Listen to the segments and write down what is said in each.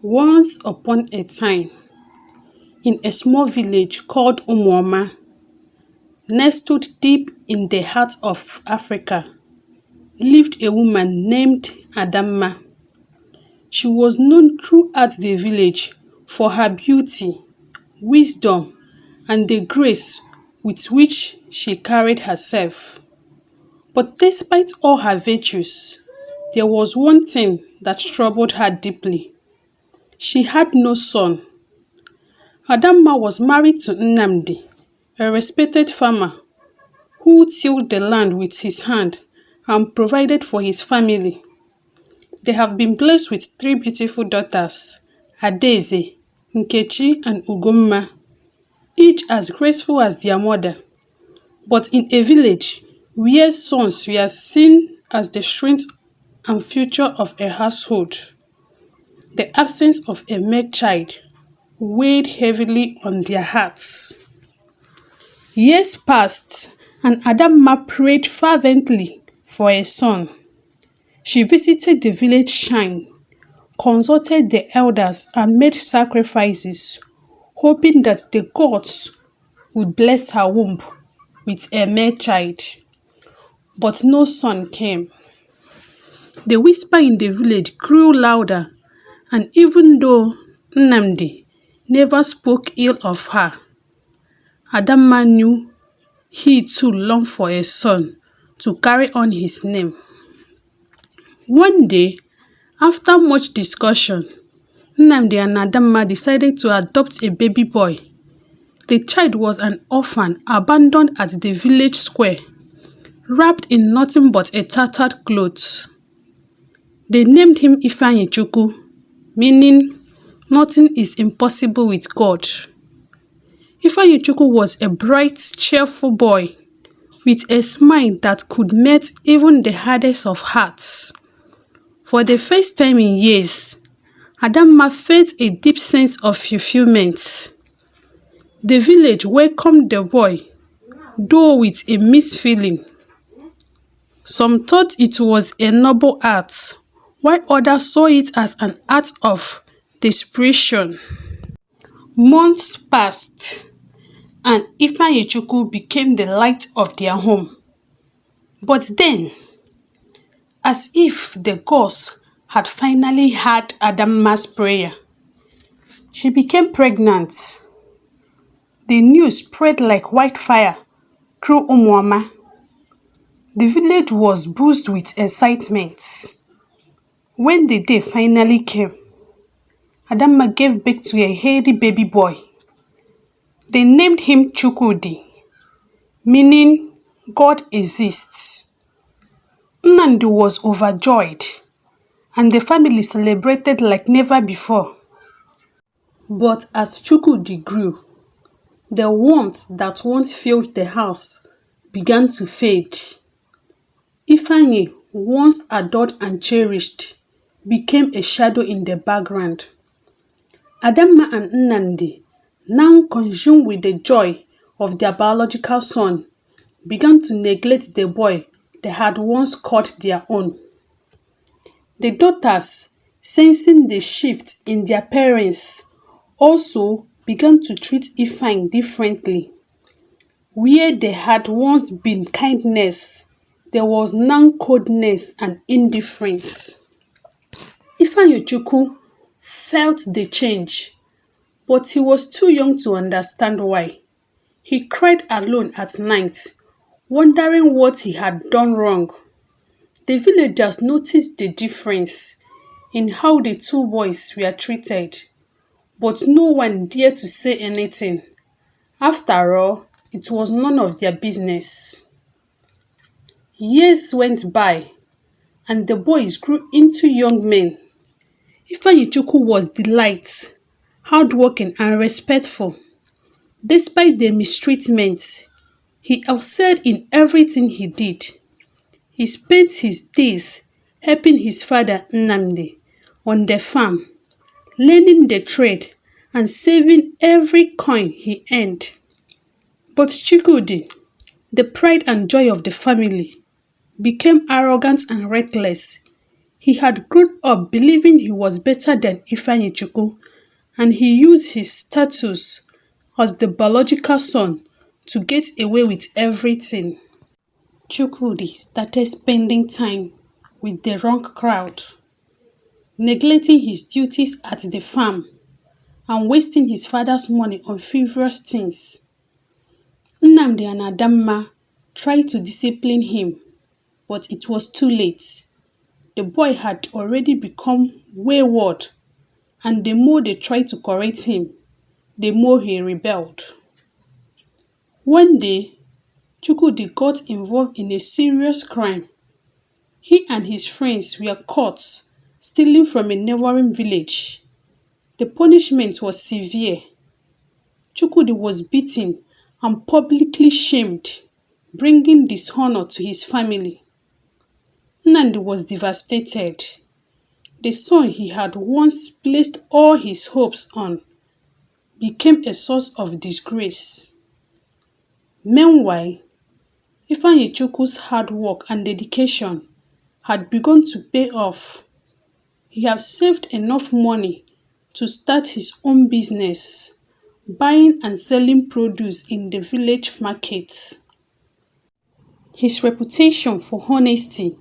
Once upon a time, in a small village called Umuoma, nestled deep in the heart of Africa, lived a woman named Adamma. She was known throughout the village for her beauty, wisdom, and the grace with which she carried herself. But despite all her virtues, there was one thing that troubled her deeply. She had no son. Adamma was married to Nnamdi, a respected farmer who tilled the land with his hand and provided for his family. They have been blessed with three beautiful daughters, Adaeze, Nkechi, and Ugomma, each as graceful as their mother. But in a village where sons were seen as the strength and future of a household, the absence of a male child weighed heavily on their hearts. Years passed, and Adamma prayed fervently for a son. She visited the village shrine, consulted the elders, and made sacrifices, hoping that the gods would bless her womb with a male child. But no son came. The whisper in the village grew louder, and even though Nnamdi never spoke ill of her, Adamma knew he too longed for a son to carry on his name. One day, after much discussion, Nnamdi and Adamma decided to adopt a baby boy. The child was an orphan abandoned at the village square, wrapped in nothing but a tattered cloth. They named him Ifeanyichukwu, meaning nothing is impossible with God. Ifeanyichukwu was a bright, cheerful boy with a smile that could melt even the hardest of hearts. For the first time in years, Adamma felt a deep sense of fulfillment. The village welcomed the boy, though with a mixed feeling. Some thought it was a noble act, while others saw it as an act of desperation. Months passed, and Ifeanyichukwu became the light of their home. But then, as if the gods had finally heard Adamma's prayer, she became pregnant. The news spread like wildfire through Umuoma. The village was buzzed with excitement. When the day finally came, Adamma gave birth to a healthy baby boy. They named him Chukwudi, meaning God exists. Nnamdi was overjoyed, and the family celebrated like never before. But as Chukwudi grew, the warmth that once filled the house began to fade. Ifeanyi, once adored and cherished, became a shadow in the background. Adamma and Nnamdi, now consumed with the joy of their biological son, began to neglect the boy they had once called their own. The daughters, sensing the shift in their parents, also began to treat Ifeanyi differently. Where there had once been kindness, there was now coldness and indifference. Ifeanyichukwu felt the change, but he was too young to understand why. He cried alone at night, wondering what he had done wrong. The villagers noticed the difference in how the two boys were treated, but no one dared to say anything. After all, it was none of their business. Years went by, and the boys grew into young men. Ifeanyichukwu was delight, hardworking and respectful. Despite the mistreatment, he excelled in everything he did. He spent his days helping his father Nnamdi on the farm, learning the trade and saving every coin he earned. But Chukwudi, the pride and joy of the family, became arrogant and reckless. He had grown up believing he was better than Ifeanyichukwu, and he used his status as the biological son to get away with everything. Chukwudi started spending time with the wrong crowd, neglecting his duties at the farm and wasting his father's money on frivolous things. Nnamdi and Adamma tried to discipline him, but it was too late. The boy had already become wayward, and the more they tried to correct him, the more he rebelled. One day, Chukwudi got involved in a serious crime. He and his friends were caught stealing from a neighboring village. The punishment was severe. Chukwudi was beaten and publicly shamed, bringing dishonor to his family. Nnamdi was devastated. The son he had once placed all his hopes on became a source of disgrace. Meanwhile, Ifeanyichukwu's hard work and dedication had begun to pay off. He had saved enough money to start his own business, buying and selling produce in the village markets. His reputation for honesty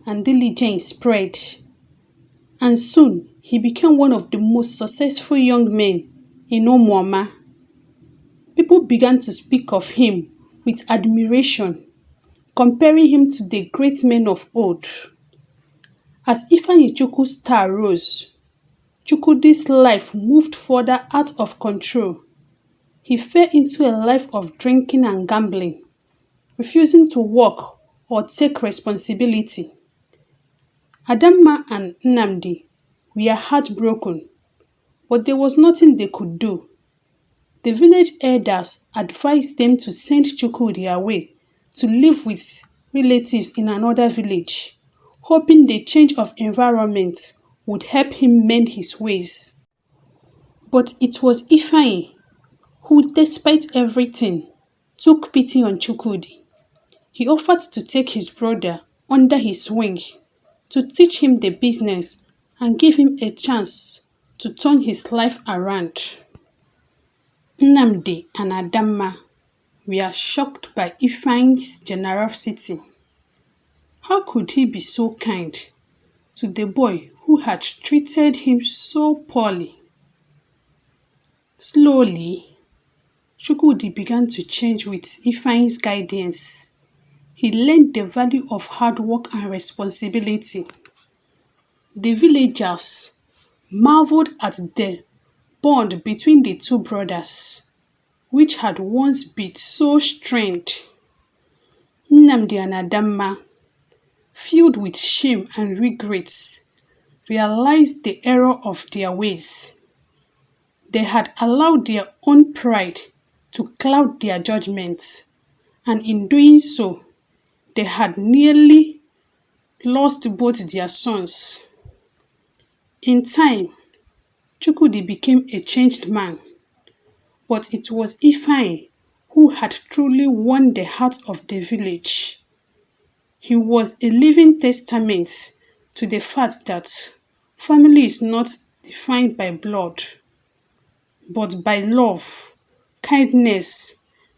and diligence spread, and soon he became one of the most successful young men in Umuoma. People began to speak of him with admiration, comparing him to the great men of old. As Ifeanyichukwu's star rose, Chukwudi's life moved further out of control. He fell into a life of drinking and gambling, refusing to work or take responsibility. Adamma and Nnamdi were heartbroken, but there was nothing they could do. The village elders advised them to send Chukwudi away to live with relatives in another village, hoping the change of environment would help him mend his ways. But it was Ifeanyi who, despite everything, took pity on Chukwudi. He offered to take his brother under his wing, to teach him the business and give him a chance to turn his life around. Nnamdi and Adamma were shocked by Ifeanyi's generosity. How could he be so kind to the boy who had treated him so poorly? Slowly, Chukwudi began to change with Ifeanyi's guidance. He learned the value of hard work and responsibility. The villagers marveled at the bond between the two brothers, which had once been so strained. Nnamdi and Adamma, filled with shame and regrets, realized the error of their ways. They had allowed their own pride to cloud their judgments, and in doing so, they had nearly lost both their sons. In time, Chukwudi became a changed man, but it was Ifeanyi who had truly won the heart of the village. He was a living testament to the fact that family is not defined by blood, but by love, kindness,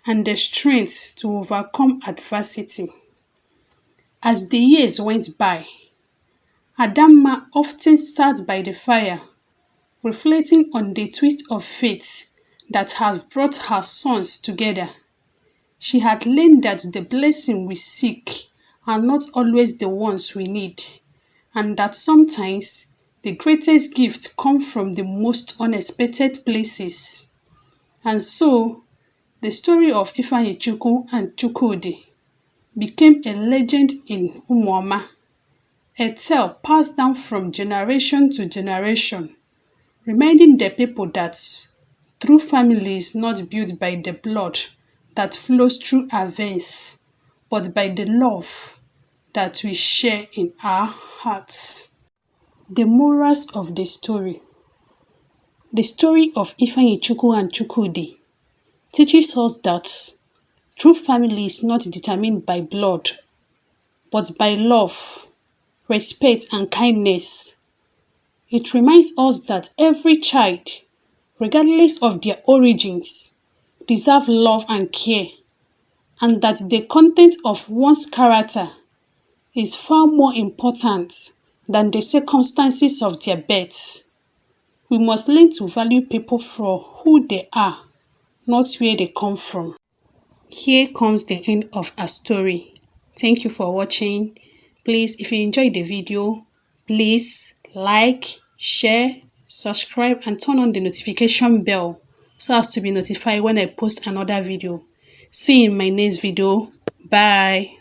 and the strength to overcome adversity. As the years went by, Adamma often sat by the fire, reflecting on the twist of fate that had brought her sons together. She had learned that the blessings we seek are not always the ones we need, and that sometimes the greatest gifts come from the most unexpected places. And so, the story of Ifeanyichukwu and Chukwudi became a legend in Umuoma, a tale passed down from generation to generation, reminding the people that true family is not built by the blood that flows through our veins, but by the love that we share in our hearts. The morals of the story. The story of Ifeanyichukwu and Chukwudi teaches us that true family is not determined by blood, but by love, respect, and kindness. It reminds us that every child, regardless of their origins, deserve love and care, and that the content of one's character is far more important than the circumstances of their birth. We must learn to value people for who they are, not where they come from. Here comes the end of our story. Thank you for watching. Please, if you enjoyed the video, please like, share, subscribe, and turn on the notification bell so as to be notified when I post another video. See you in my next video. Bye.